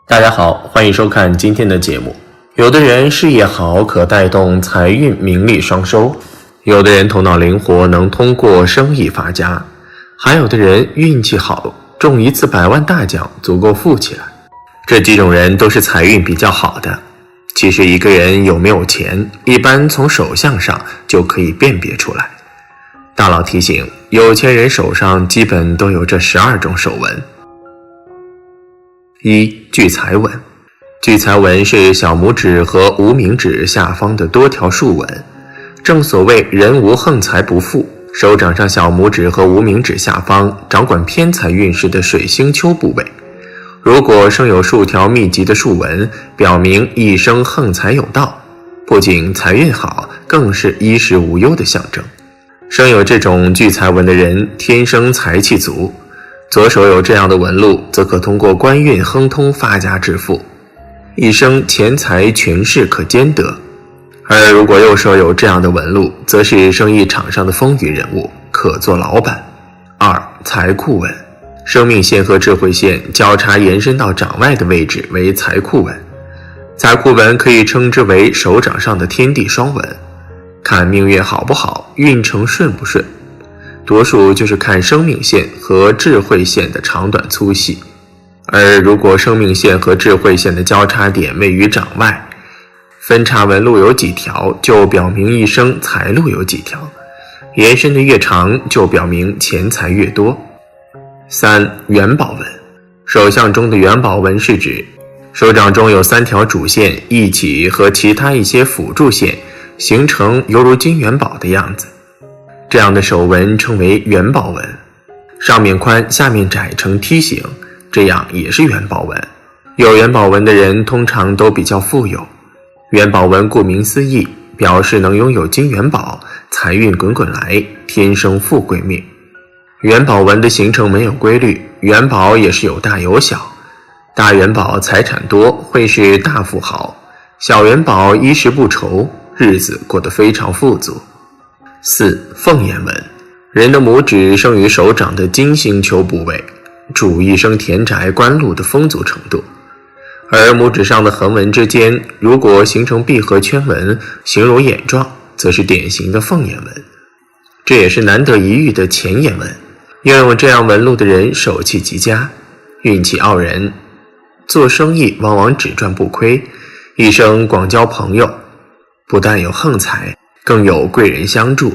大家好，欢迎收看今天的节目。有的人事业好，可带动财运名利双收；有的人头脑灵活，能通过生意发家；还有的人运气好，中一次100万大奖足够富起来。这几种人都是财运比较好的。其实一个人有没有钱，一般从手相上就可以辨别出来。大佬提醒，有钱人手上基本都有这12种手纹。1. 聚财纹。聚财纹是小拇指和无名指下方的多条竖纹，正所谓人无横财不富。手掌上小拇指和无名指下方掌管偏财运势的水星丘部位，如果生有数条密集的竖纹，表明一生横财有道，不仅财运好，更是衣食无忧的象征。生有这种聚财纹的人天生财气足，左手有这样的纹路，则可通过官运亨通发家致富，一生钱财权势可兼得。而如果右手有这样的纹路，则是生意场上的风云人物，可做老板。2. 财库纹。生命线和智慧线交叉延伸到掌外的位置为财库纹。财库纹可以称之为手掌上的天地双纹，看命运好不好，运程顺不顺，多数就是看生命线和智慧线的长短粗细。而如果生命线和智慧线的交叉点位于掌外，分叉纹路有几条，就表明一生财路有几条，延伸的越长，就表明钱财越多。3. 元宝纹。手相中的元宝纹是指手掌中有3条主线一起和其他一些辅助线形成犹如金元宝的样子，这样的手纹称为元宝纹。上面宽，下面窄成梯形，这样也是元宝纹。有元宝纹的人通常都比较富有。元宝纹顾名思义，表示能拥有金元宝，财运滚滚来，天生富贵命。元宝纹的形成没有规律，元宝也是有大有小。大元宝财产多，会是大富豪；小元宝衣食不愁，日子过得非常富足。4. 凤眼纹。人的拇指生于手掌的金星丘部位，主一生田宅官禄的丰足程度。而拇指上的横纹之间，如果形成闭合圈纹，形如眼状，则是典型的凤眼纹。这也是难得一遇的钱眼纹。拥有这样纹路的人手气极佳，运气傲人，做生意往往只赚不亏，一生广交朋友，不但有横财，更有贵人相助，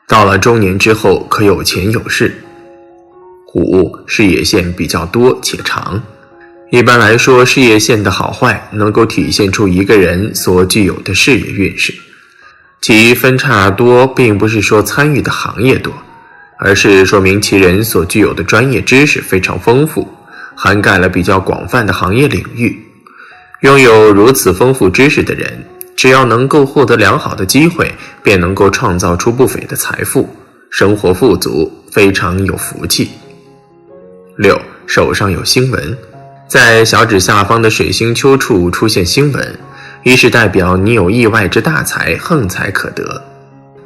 到了中年之后可有钱有势。5. 事业线比较多且长。一般来说，事业线的好坏能够体现出一个人所具有的事业运势。其分叉多并不是说参与的行业多，而是说明其人所具有的专业知识非常丰富，涵盖了比较广泛的行业领域。拥有如此丰富知识的人，只要能够获得良好的机会，便能够创造出不菲的财富，生活富足，非常有福气。6. 手上有星纹。在小指下方的水星丘处出现星纹，一是代表你有意外之大财，横财可得；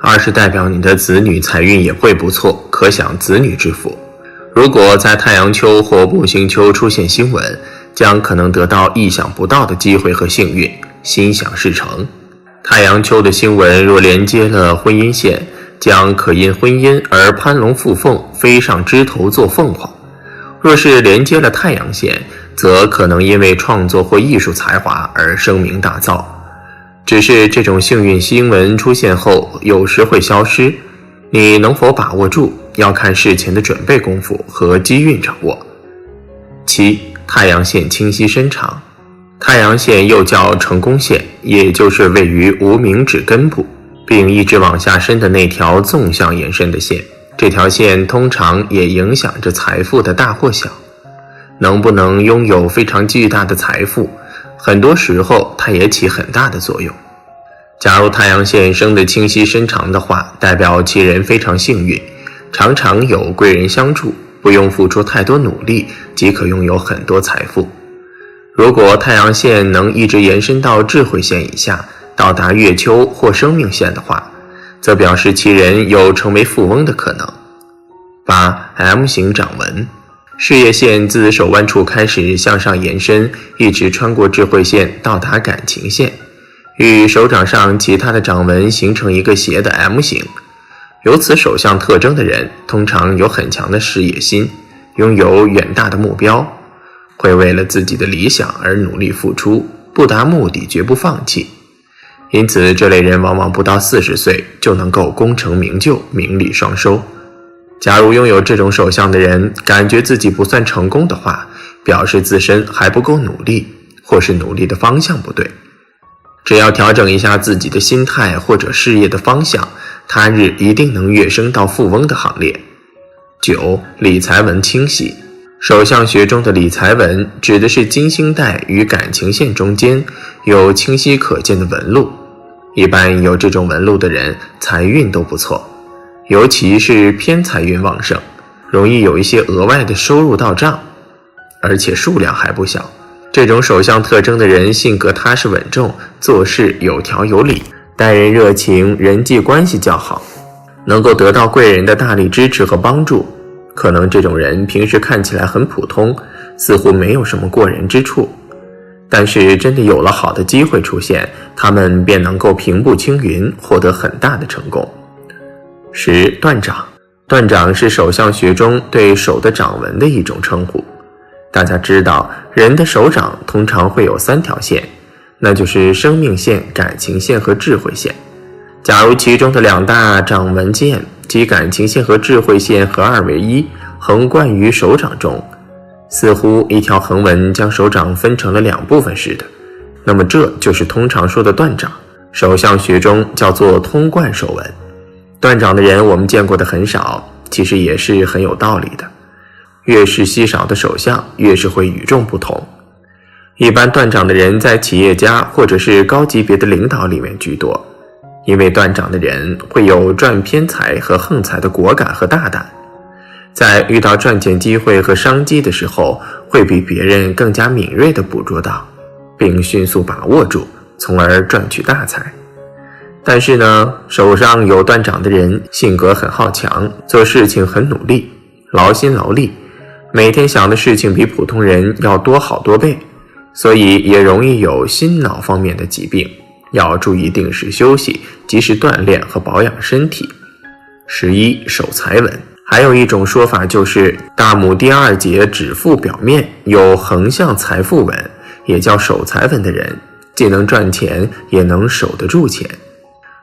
二是代表你的子女财运也会不错，可享子女之福。如果在太阳丘或木星丘出现星纹，将可能得到意想不到的机会和幸运，心想事成。太阳丘的星纹若连接了婚姻线，将可因婚姻而攀龙附凤，飞上枝头做凤凰；若是连接了太阳线，则可能因为创作或艺术才华而声名大噪。只是这种幸运星纹出现后，有时会消失，你能否把握住，要看事前的准备功夫和机运掌握。7. 太阳线清晰伸长。太阳线又叫成功线，也就是位于无名指根部，并一直往下伸的那条纵向延伸的线。这条线通常也影响着财富的大或小。能不能拥有非常巨大的财富，很多时候它也起很大的作用。假如太阳线生得清晰伸长的话，代表其人非常幸运，常常有贵人相助，不用付出太多努力即可拥有很多财富。如果太阳线能一直延伸到智慧线以下，到达月丘或生命线的话，则表示其人有成为富翁的可能。8. M 型掌纹。事业线自手腕处开始向上延伸，一直穿过智慧线到达感情线，与手掌上其他的掌纹形成一个斜的 M 型。有此手相特征的人通常有很强的事业心，拥有远大的目标，会为了自己的理想而努力付出，不达目的绝不放弃。因此这类人往往不到40岁就能够功成名就，名利双收。假如拥有这种手相的人感觉自己不算成功的话，表示自身还不够努力，或是努力的方向不对。只要调整一下自己的心态或者事业的方向，他日一定能跃升到富翁的行列。9. 理财纹清晰。手相学中的理财纹指的是金星带与感情线中间有清晰可见的纹路，一般有这种纹路的人财运都不错，尤其是偏财运旺盛，容易有一些额外的收入到账，而且数量还不小。这种手相特征的人性格踏实稳重，做事有条有理，待人热情，人际关系较好，能够得到贵人的大力支持和帮助。可能这种人平时看起来很普通，似乎没有什么过人之处，但是真的有了好的机会出现，他们便能够平步青云，获得很大的成功。10. 断掌。断掌是手相学中对手的掌纹的一种称呼。大家知道，人的手掌通常会有3条线，那就是生命线、感情线和智慧线。假如其中的2大掌纹线即感情线和智慧线合二为一，横贯于手掌中，似乎一条横纹将手掌分成了2部分似的，那么这就是通常说的断掌，手相学中叫做通贯手纹。断掌的人我们见过的很少，其实也是很有道理的，越是稀少的手相越是会与众不同。一般断掌的人在企业家或者是高级别的领导里面居多，因为断掌的人会有赚偏财和横财的果敢和大胆，在遇到赚钱机会和商机的时候，会比别人更加敏锐地捕捉到，并迅速把握住，从而赚取大财。但是呢，手上有断掌的人性格很好强，做事情很努力，劳心劳力，每天想的事情比普通人要多好多倍，所以也容易有心脑方面的疾病，要注意定时休息，及时锻炼和保养身体。11. 守财纹。还有一种说法就是大拇第2节指腹表面有横向财富纹，也叫守财纹的人，既能赚钱，也能守得住钱。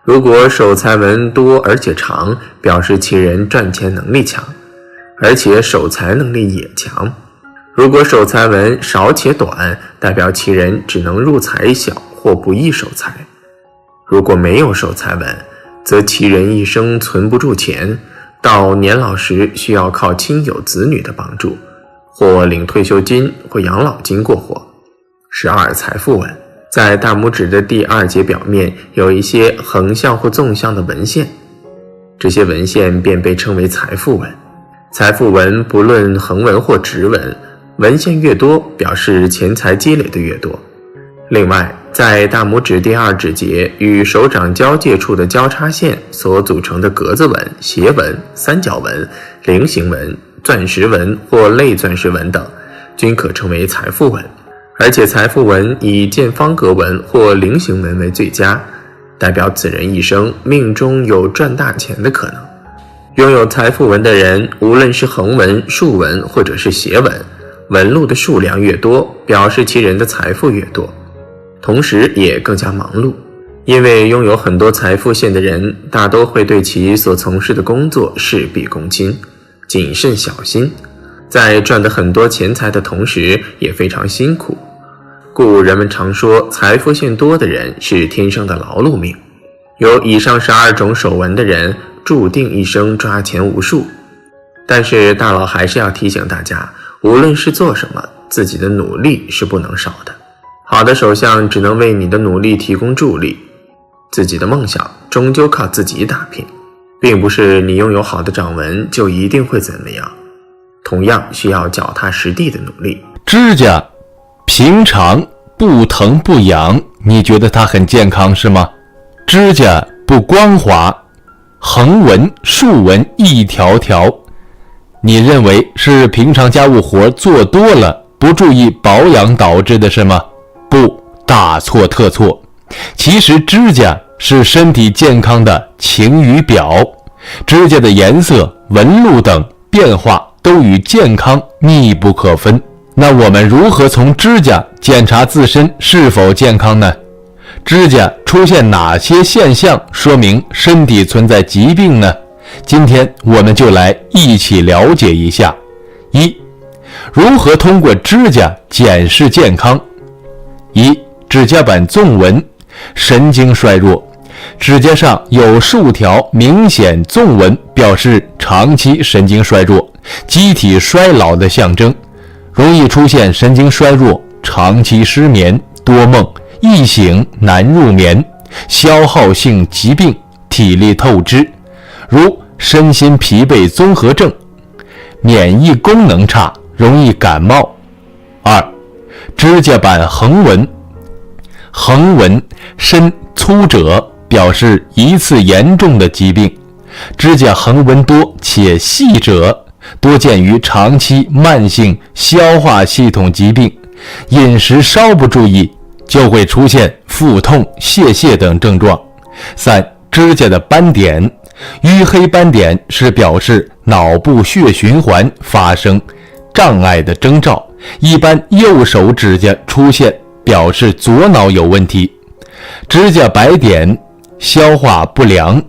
如果守财纹多而且长，表示其人赚钱能力强，而且守财能力也强。如果守财纹少且短，代表其人只能入财小或不易守财。如果没有守财纹，则其人一生存不住钱，到年老时需要靠亲友子女的帮助，或领退休金或养老金过活。12. 财富纹。在大拇指的第2节表面有一些横向或纵向的纹线，这些纹线便被称为财富纹。财富纹不论横纹或直纹，纹线越多，表示钱财积累的越多。另外，在大拇指第2指节与手掌交界处的交叉线所组成的格子纹、斜纹、三角纹、菱形纹、钻石纹或类钻石纹等，均可称为财富纹。而且财富纹以见方格纹或菱形纹为最佳，代表此人一生命中有赚大钱的可能。拥有财富纹的人，无论是横纹、竖纹或者是斜纹，纹路的数量越多，表示其人的财富越多，同时也更加忙碌。因为拥有很多财富线的人，大都会对其所从事的工作事必躬亲，谨慎小心，在赚得很多钱财的同时也非常辛苦，故人们常说财富线多的人是天生的劳碌命。有以上12种手纹的人注定一生抓钱无数。但是大佬还是要提醒大家，无论是做什么，自己的努力是不能少的。好的手相只能为你的努力提供助力，自己的梦想终究靠自己打拼，并不是你拥有好的掌纹就一定会怎么样，同样需要脚踏实地的努力。指甲平常不疼不痒，你觉得它很健康是吗？指甲不光滑，横纹竖纹一条条，你认为是平常家务活做多了，不注意保养导致的是吗？不，大错特错。其实指甲是身体健康的晴雨表，指甲的颜色、纹路等变化都与健康密不可分。那我们如何从指甲检查自身是否健康呢？指甲出现哪些现象说明身体存在疾病呢？今天我们就来一起了解一下。一、如何通过指甲检视健康？一、指甲板纵纹，神经衰弱。指甲上有数条明显纵纹，表示长期神经衰弱，机体衰老的象征，容易出现神经衰弱、长期失眠、多梦、易醒难入眠、消耗性疾病、体力透支，如身心疲惫综合症，免疫功能差，容易感冒。二、指甲板横纹，横纹深粗者，表示一次严重的疾病。指甲横纹多且细者，多见于长期慢性消化系统疾病，饮食稍不注意就会出现腹痛、泄泻等症状。三、指甲的斑点，淤黑斑点是表示脑部血循环发生障碍的征兆，一般右手指甲出现，表示左脑有问题。指甲白点，消化不良，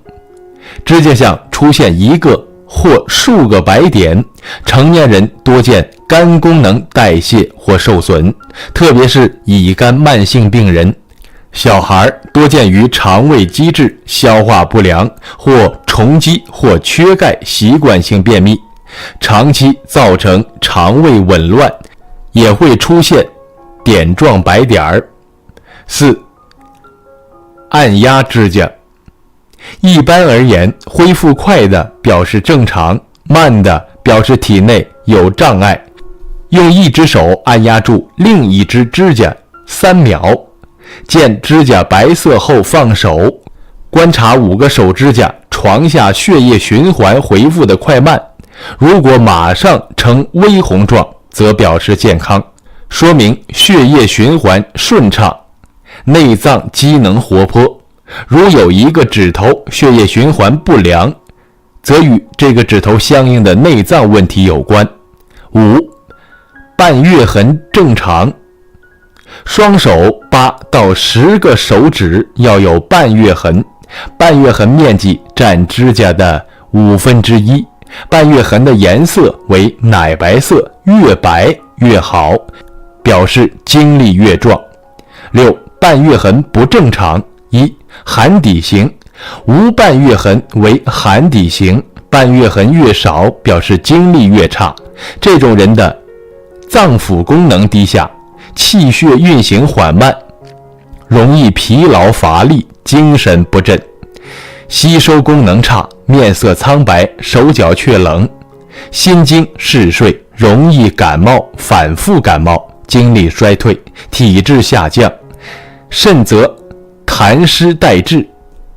指甲上出现一个或数个白点，成年人多见肝功能代谢或受损，特别是乙肝慢性病人。小孩多见于肠胃机制消化不良或虫积或缺钙习惯性便秘，长期造成肠胃紊乱，也会出现点状白点儿。四、按压指甲，一般而言，恢复快的表示正常，慢的表示体内有障碍。用一只手按压住另一只指甲3秒，见指甲白色后放手，观察5个手指甲床下血液循环回复的快慢。如果马上呈微红状，则表示健康，说明血液循环顺畅，内脏机能活泼。如有一个指头血液循环不良，则与这个指头相应的内脏问题有关。5、半月痕正常，双手8到10个手指要有半月痕，半月痕面积占指甲的1/5，半月痕的颜色为奶白色，越白越好，表示精力越壮。6、半月痕不正常。1、寒底型，无半月痕为寒底型，半月痕越少，表示精力越差。这种人的脏腑功能低下，气血运行缓慢，容易疲劳乏力，精神不振，吸收功能差，面色苍白，手脚却冷，心惊嗜睡，容易感冒，反复感冒，精力衰退，体质下降，甚则痰湿带滞，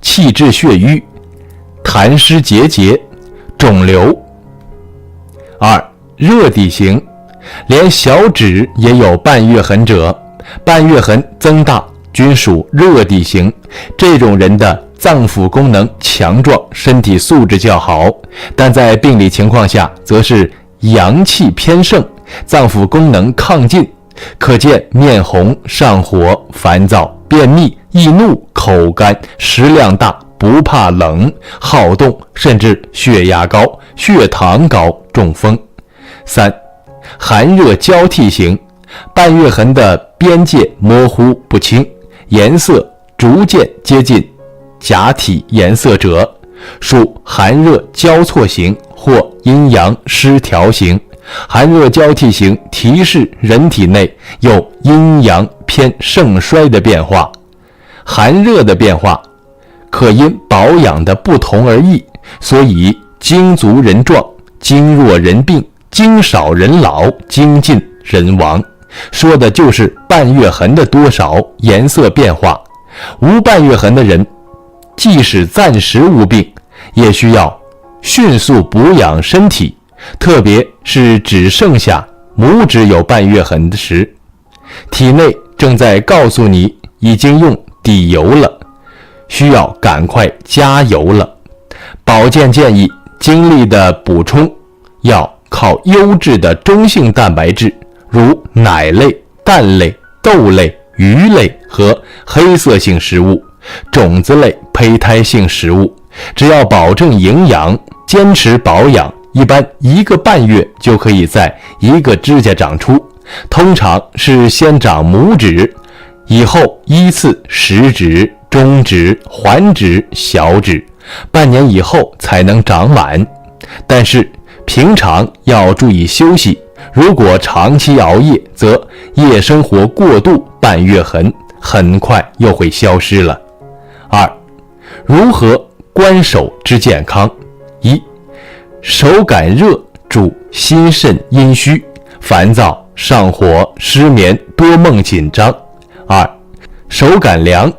气滞血瘀，痰湿结节，肿瘤。2、热底型，连小指也有半月痕者，半月痕增大均属热底型。这种人的脏腑功能强壮，身体素质较好，但在病理情况下则是阳气偏盛，脏腑功能亢进，可见面红、上火、烦躁、便秘、易怒、口干、食量大、不怕冷、好动，甚至血压高、血糖高、中风。3、寒热交替型，半月痕的边界模糊不清，颜色逐渐接近假体颜色者，属寒热交错型或阴阳失调型。寒热交替型提示人体内有阴阳偏盛衰的变化。寒热的变化可因保养的不同而异，所以精足人壮，精弱人病，精少人老，精尽人亡，说的就是半月痕的多少、颜色变化。无半月痕的人，即使暂时无病，也需要迅速补养身体，特别是只剩下拇指有半月痕时，体内正在告诉你已经用底油了，需要赶快加油了。保健建议精力的补充要靠优质的中性蛋白质，如奶类、蛋类、豆类、鱼类和黑色性食物、种子类胚胎性食物。只要保证营养，坚持保养，一般1个半月就可以在一个指甲长出。通常是先长拇指，以后依次食指、中指、环指、小指，半年以后才能长满。但是平常要注意休息，如果长期熬夜，则夜生活过度，半月痕很快又会消失了。2. 如何观手之健康？ 1. 手感热主心肾阴虚，烦躁、上火、失眠、多梦紧张。 2. 手感凉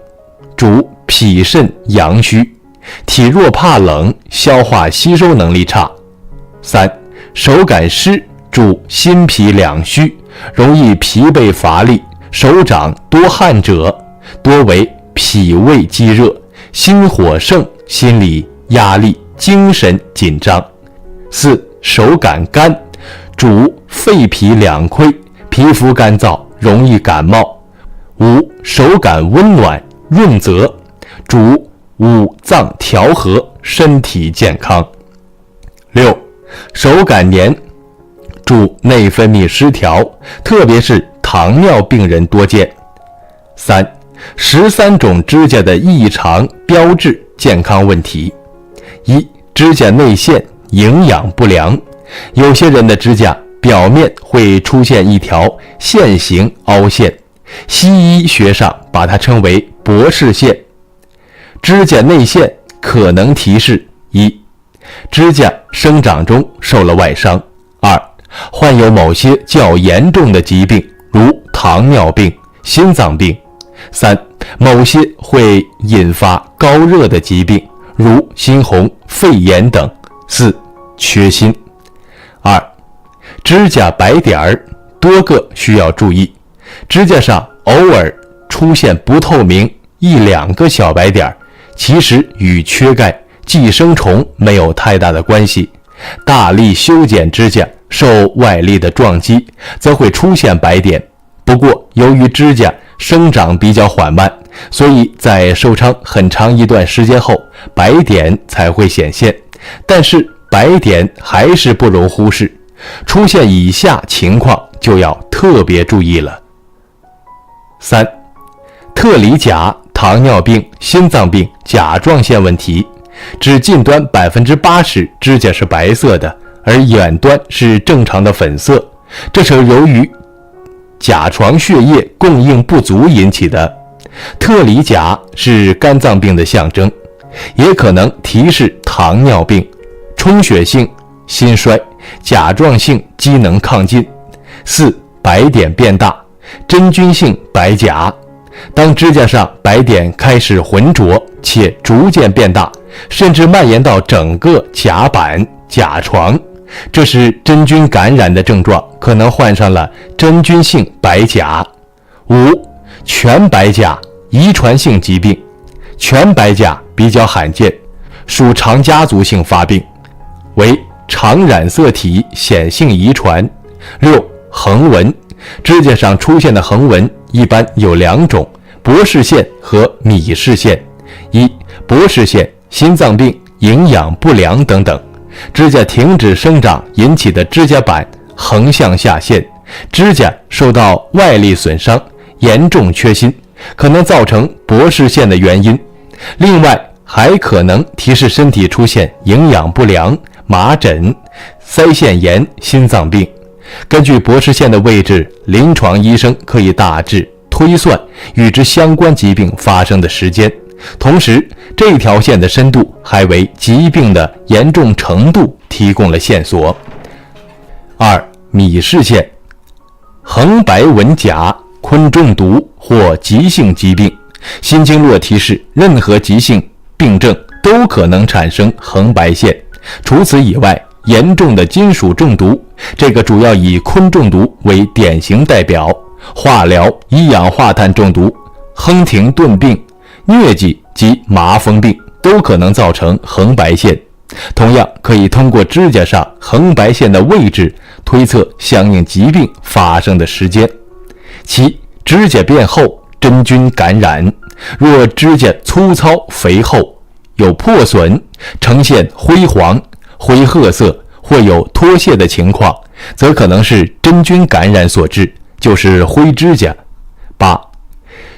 主脾肾阳虚，体弱怕冷，消化吸收能力差。 3. 手感湿主心脾两虚，容易疲惫乏力，手掌多汗者，多为脾胃积热，心火盛，心理压力，精神紧张。 4. 手感干主肺脾两亏，皮肤干燥，容易感冒。 5. 手感温暖润泽主五脏调和，身体健康。 6. 手感黏主内分泌失调，特别是糖尿病人多见。 3. 13种指甲的异常标志健康问题。 1. 指甲内陷营养不良，有些人的指甲表面会出现一条线形凹陷，西医学上把它称为博士线。指甲内陷可能提示： 1. 指甲生长中受了外伤； 2. 患有某些较严重的疾病，如糖尿病、心脏病； 3. 某些会引发高热的疾病，如心红、肺炎等； 4. 缺锌。 2. 指甲白点儿多个需要注意，指甲上偶尔出现不透明1、2个小白点，其实与缺钙、寄生虫没有太大的关系。大力修剪指甲受外力的撞击，则会出现白点。不过由于指甲生长比较缓慢，所以在受伤很长一段时间后，白点才会显现。但是白点还是不容忽视，出现以下情况就要特别注意了。 3. 特里甲、糖尿病、心脏病、甲状腺问题，指近端 80% 指甲是白色的，而远端是正常的粉色，这是由于甲床血液供应不足引起的。特里甲是肝脏病的象征，也可能提示糖尿病、充血性心衰、甲状性机能亢进。 4. 白点变大，真菌性白甲。当指甲上白点开始浑浊且逐渐变大，甚至蔓延到整个甲板、甲床，这是真菌感染的症状，可能患上了真菌性白甲。 5. 全白甲遗传性疾病，全白甲比较罕见，属常家族性发病，为常染色体显性遗传。 6. 横纹，指甲上出现的横纹一般有2种，博士线和米氏线。 1. 博士线，心脏病、营养不良等等，指甲停止生长引起的指甲板横向下陷，指甲受到外力损伤，严重缺锌，可能造成博士线的原因。另外还可能提示身体出现营养不良、麻疹、腮腺炎、心脏病。根据博士线的位置，临床医生可以大致推算与之相关疾病发生的时间，同时这条线的深度还为疾病的严重程度提供了线索。 2. 米氏线，横白纹甲，昆中毒或急性疾病。新经络提示，任何急性病症都可能产生横白线。除此以外，严重的金属中毒，这个主要以醌中毒为典型代表，化疗、一氧化碳中毒、亨廷顿病、疟疾及麻风病都可能造成红白线。同样可以通过指甲上红白线的位置推测相应疾病发生的时间。七、指甲变厚，真菌感染。若指甲粗糙肥厚，有破损，呈现灰黄、灰褐色或有脱屑的情况，则可能是真菌感染所致，就是灰指甲。八、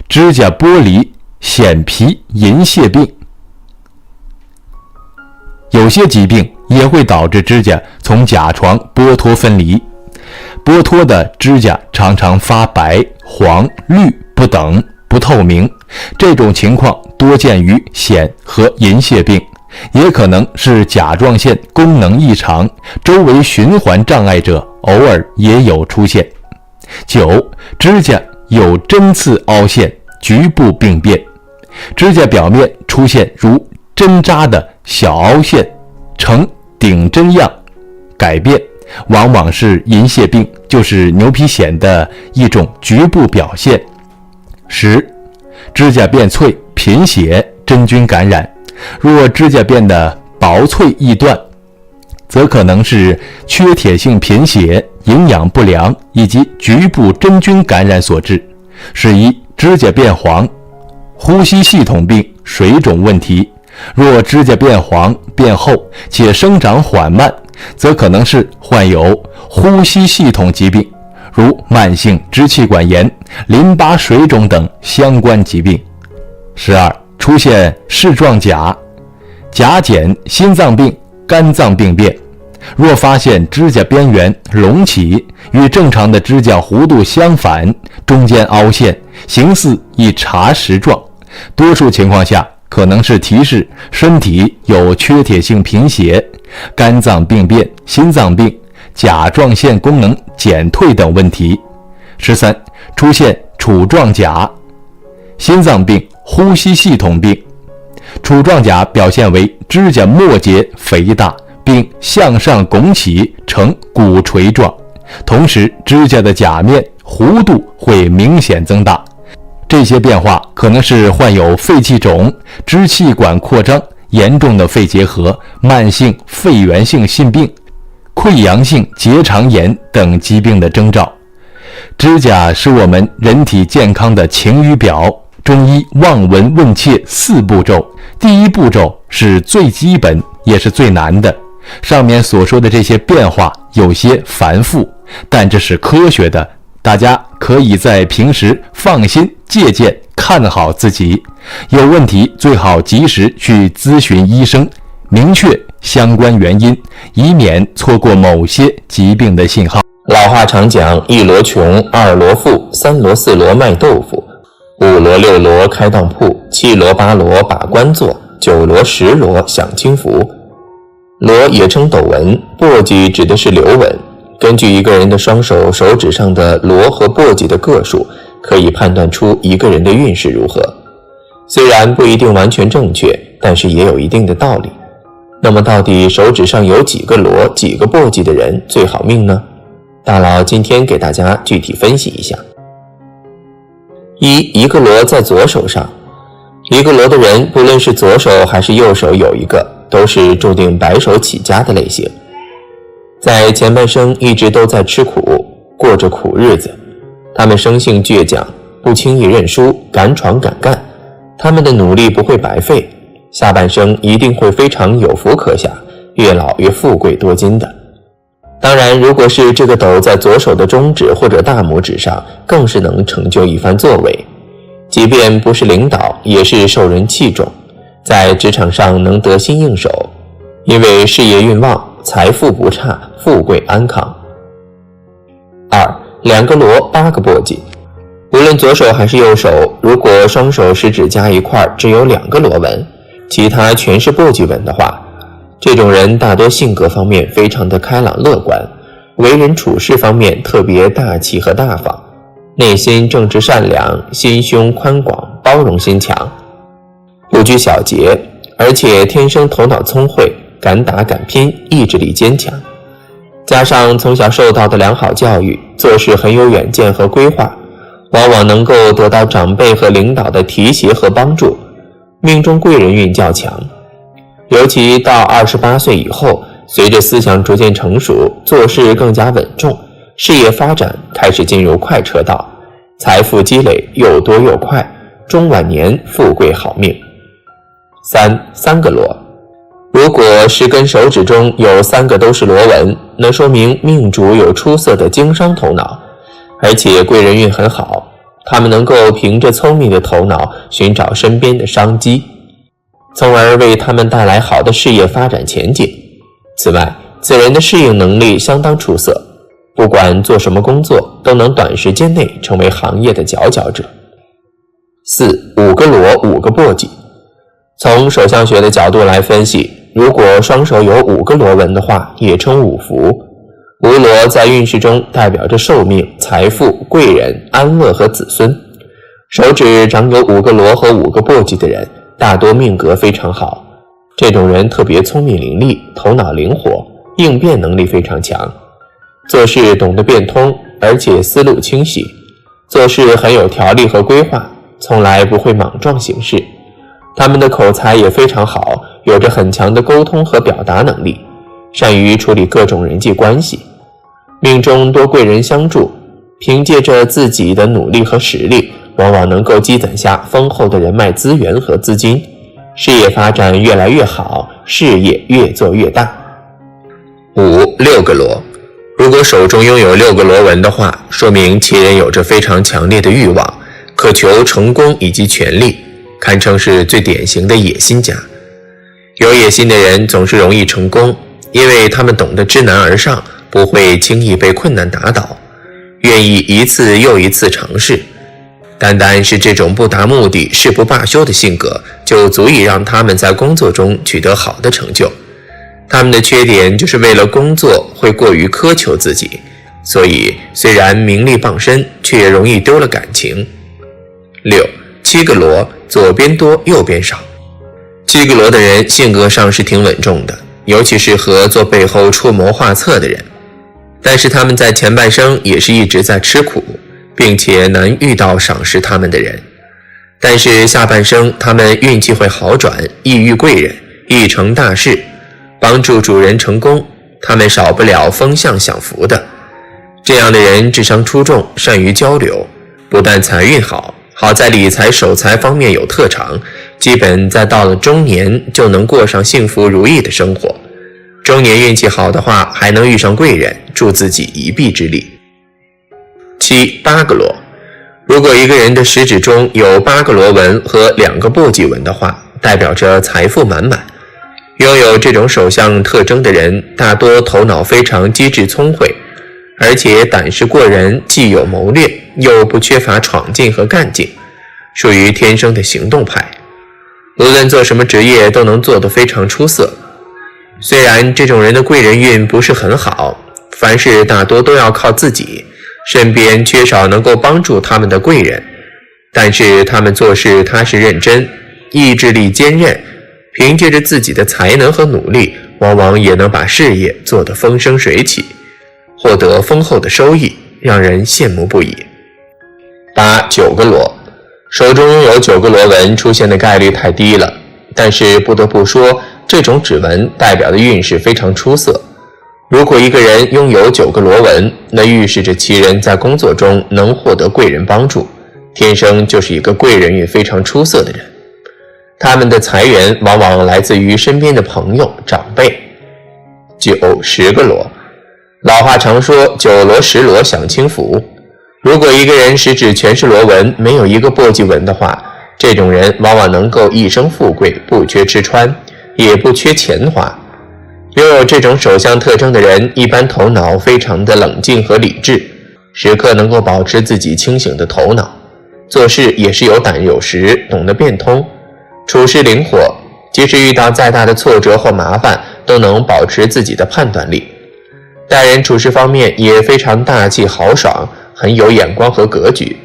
指甲剥离，显皮银屑病。有些疾病也会导致指甲从甲床剥脱分离，剥脱的指甲常常发白、黄、绿不等，不透明，这种情况多见于癣和银屑病，也可能是甲状腺功能异常，周围循环障碍者偶尔也有出现。九、指甲有针刺凹陷，局部病变。指甲表面出现如针扎的小凹陷，呈顶针样改变，往往是银屑病，就是牛皮癣的一种局部表现。10. 指甲变脆、贫血，真菌感染。若指甲变得薄脆易断，则可能是缺铁性贫血、营养不良以及局部真菌感染所致。11. 指甲变黄，呼吸系统病、水肿问题。若指甲变黄变厚且生长缓慢，则可能是患有呼吸系统疾病，如慢性支气管炎、淋巴水肿等相关疾病。12. 出现矢状甲、甲减、心脏病、肝脏病变。若发现指甲边缘隆起，与正常的指甲弧度相反，中间凹陷，形似一茶匙状，多数情况下可能是提示身体有缺铁性贫血、肝脏病变、心脏病、甲状腺功能减退等问题。13. 出现杵状甲、心脏病、呼吸系统病。杵状甲表现为指甲末节肥大，并向上拱起呈鼓槌状，同时指甲的甲面弧度会明显增大。这些变化可能是患有肺气肿、支气管扩张、严重的肺结核、慢性肺源性心病、溃疡性结肠炎等疾病的征兆。指甲是我们人体健康的晴雨表。中医望闻问切4步骤，第一步骤是最基本也是最难的。上面所说的这些变化有些繁复，但这是科学的，大家可以在平时放心借鉴，看好自己。有问题最好及时去咨询医生，明确相关原因，以免错过某些疾病的信号。老话常讲，1箩穷，2箩富，3箩4箩卖豆腐，5箩6箩开当铺，7箩8箩把官做，9箩10箩享清福。箩也称斗纹，簸箕指的是流纹。根据一个人的双手手指上的箩和簸箕的个数，可以判断出一个人的运势如何。虽然不一定完全正确，但是也有一定的道理。那么到底手指上有几个箩、几个簸箕的人最好命呢？大佬今天给大家具体分析一下。一个箩在左手上，一个箩的人不论是左手还是右手有一个，都是注定白手起家的类型。在前半生一直都在吃苦，过着苦日子。他们生性倔强，不轻易认输，敢闯敢干。他们的努力不会白费，下半生一定会非常有福可享，越老越富贵多金的。当然，如果是这个斗在左手的中指或者大拇指上，更是能成就一番作为。即便不是领导，也是受人器重，在职场上能得心应手，因为事业运旺，财富不差，富贵安康。2个箩8个簸箕。无论左手还是右手，如果双手食指加一块只有2个箩纹，其他全是簸箕纹的话，这种人大多性格方面非常的开朗乐观，为人处事方面特别大气和大方，内心正直善良，心胸宽广，包容心强，不拘小节，而且天生头脑聪慧，敢打敢拼，意志力坚强。加上从小受到的良好教育，做事很有远见和规划，往往能够得到长辈和领导的提携和帮助，命中贵人运较强。尤其到28岁以后，随着思想逐渐成熟，做事更加稳重，事业发展开始进入快车道，财富积累又多又快，中晚年富贵好命。三个螺，如果10根手指中有3个都是螺纹，那说明命主有出色的经商头脑，而且贵人运很好，他们能够凭着聪明的头脑寻找身边的商机，从而为他们带来好的事业发展前景。此外，此人的适应能力相当出色，不管做什么工作都能短时间内成为行业的佼佼者。5个螺5个簸箕，从手相学的角度来分析，如果双手有5个螺纹的话，也称五福。五螺在运势中代表着寿命、财富、贵人、安乐和子孙。手指长有5个螺和5个簸箕的人，大多命格非常好。这种人特别聪明伶俐，头脑灵活，应变能力非常强，做事懂得变通，而且思路清晰，做事很有条理和规划，从来不会莽撞行事。他们的口才也非常好，有着很强的沟通和表达能力，善于处理各种人际关系。命中多贵人相助，凭借着自己的努力和实力，往往能够积攒下丰厚的人脉资源和资金，事业发展越来越好，事业越做越大。6个螺，如果手中拥有6个螺纹的话，说明其人有着非常强烈的欲望，渴求成功以及权力，堪称是最典型的野心家。有野心的人总是容易成功，因为他们懂得知难而上，不会轻易被困难打倒，愿意一次又一次尝试。单单是这种不达目的誓不罢休的性格，就足以让他们在工作中取得好的成就。他们的缺点就是为了工作会过于苛求自己，所以虽然名利傍身，却也容易丢了感情。7个螺，左边多右边少。7个螺的人性格上是挺稳重的，尤其适合做背后出谋划策的人，但是他们在前半生也是一直在吃苦，并且难遇到赏识他们的人。但是下半生他们运气会好转，易遇贵人，易成大事，帮助主人成功，他们少不了风向享福的。这样的人智商出众，善于交流，不但财运好，好在理财守财方面有特长，基本在到了中年就能过上幸福如意的生活。中年运气好的话，还能遇上贵人，助自己一臂之力。8个螺，如果一个人的食指中有8个螺纹和2个簸箕纹的话，代表着财富满满。拥有这种手相特征的人，大多头脑非常机智聪慧，而且胆识过人，既有谋略，又不缺乏闯劲和干劲，属于天生的行动派。无论做什么职业都能做得非常出色。虽然这种人的贵人运不是很好，凡事大多都要靠自己，身边缺少能够帮助他们的贵人，但是他们做事踏实认真，意志力坚韧，凭借着自己的才能和努力，往往也能把事业做得风生水起，获得丰厚的收益，让人羡慕不已。9个螺，手中拥有9个螺纹出现的概率太低了，但是不得不说，这种指纹代表的运势非常出色。如果一个人拥有9个螺纹，那预示着其人在工作中能获得贵人帮助，天生就是一个贵人运非常出色的人。他们的财源往往来自于身边的朋友、长辈。10个螺，老话常说9螺10螺享清福。如果一个人食指全是螺纹，没有一个簸箕纹的话，这种人往往能够一生富贵，不缺吃穿，也不缺钱花。拥有这种手相特征的人，一般头脑非常的冷静和理智，时刻能够保持自己清醒的头脑，做事也是有胆有识，懂得变通，处事灵活，即使遇到再大的挫折或麻烦，都能保持自己的判断力。待人处事方面也非常大气豪爽，很有眼光和格局，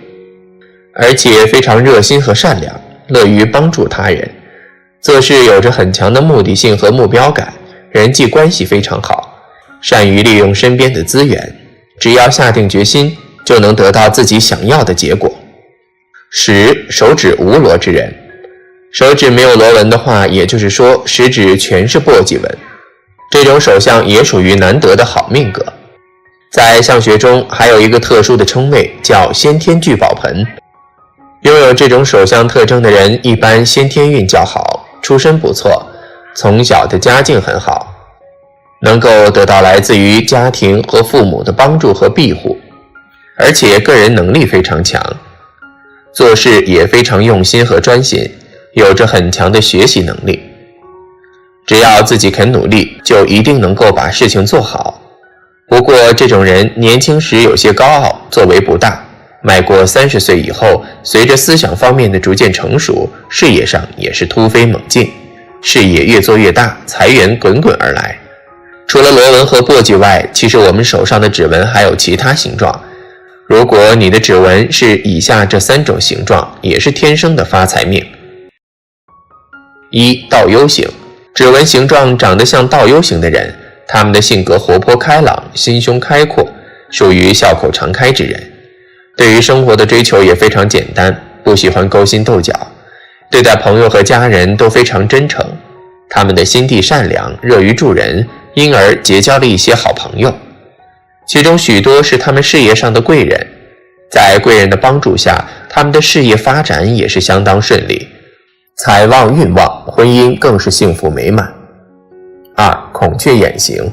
而且非常热心和善良，乐于帮助他人，做事有着很强的目的性和目标感，人际关系非常好，善于利用身边的资源，只要下定决心，就能得到自己想要的结果。10. 手指无螺之人。手指没有螺纹的话，也就是说食指全是簸箕纹，这种手相也属于难得的好命格。在相学中还有一个特殊的称谓，叫先天聚宝盆。拥有这种手相特征的人，一般先天运较好，出身不错，从小的家境很好，能够得到来自于家庭和父母的帮助和庇护，而且个人能力非常强，做事也非常用心和专心，有着很强的学习能力。只要自己肯努力，就一定能够把事情做好。不过这种人年轻时有些高傲，作为不大，迈过30岁以后，随着思想方面的逐渐成熟，事业上也是突飞猛进，事业越做越大，财源滚滚而来。除了螺纹和簸箕外，其实我们手上的指纹还有其他形状。如果你的指纹是以下这3种形状，也是天生的发财命。1. 倒 U 型。指纹形状长得像倒 U 型的人，他们的性格活泼开朗，心胸开阔，属于笑口常开之人。对于生活的追求也非常简单，不喜欢勾心斗角，对待朋友和家人都非常真诚。他们的心地善良，乐于助人，因而结交了一些好朋友，其中许多是他们事业上的贵人。在贵人的帮助下，他们的事业发展也是相当顺利，财旺运旺，婚姻更是幸福美满。2. 孔雀眼型。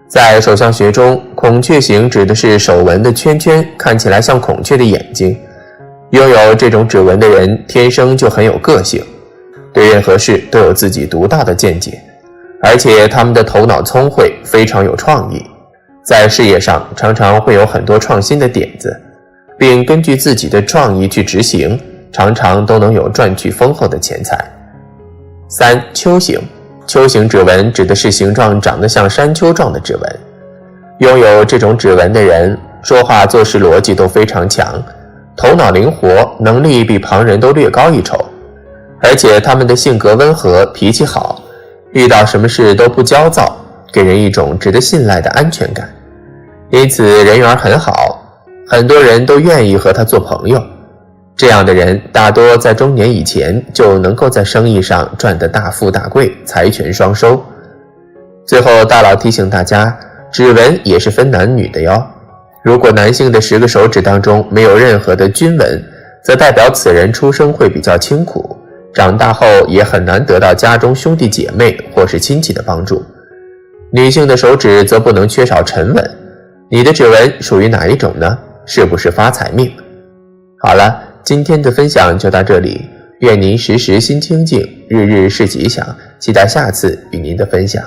在手相学中，孔雀形指的是手纹的圈圈看起来像孔雀的眼睛。拥有这种指纹的人天生就很有个性，对任何事都有自己独到的见解，而且他们的头脑聪慧，非常有创意，在事业上常常会有很多创新的点子，并根据自己的创意去执行，常常都能有赚取丰厚的钱财。3. 丘形。丘形指纹指的是形状长得像山丘状的指纹。拥有这种指纹的人，说话做事逻辑都非常强，头脑灵活，能力比旁人都略高一筹，而且他们的性格温和，脾气好，遇到什么事都不焦躁，给人一种值得信赖的安全感，因此人缘很好，很多人都愿意和他做朋友。这样的人大多在中年以前就能够在生意上赚得大富大贵，财权双收。最后大佬提醒大家，指纹也是分男女的哟。如果男性的10个手指当中没有任何的军纹，则代表此人出生会比较清苦，长大后也很难得到家中兄弟姐妹或是亲戚的帮助。女性的手指则不能缺少沉稳。你的指纹属于哪一种呢？是不是发财命？好了，今天的分享就到这里，愿您时时心清静，日日是吉祥，期待下次与您的分享。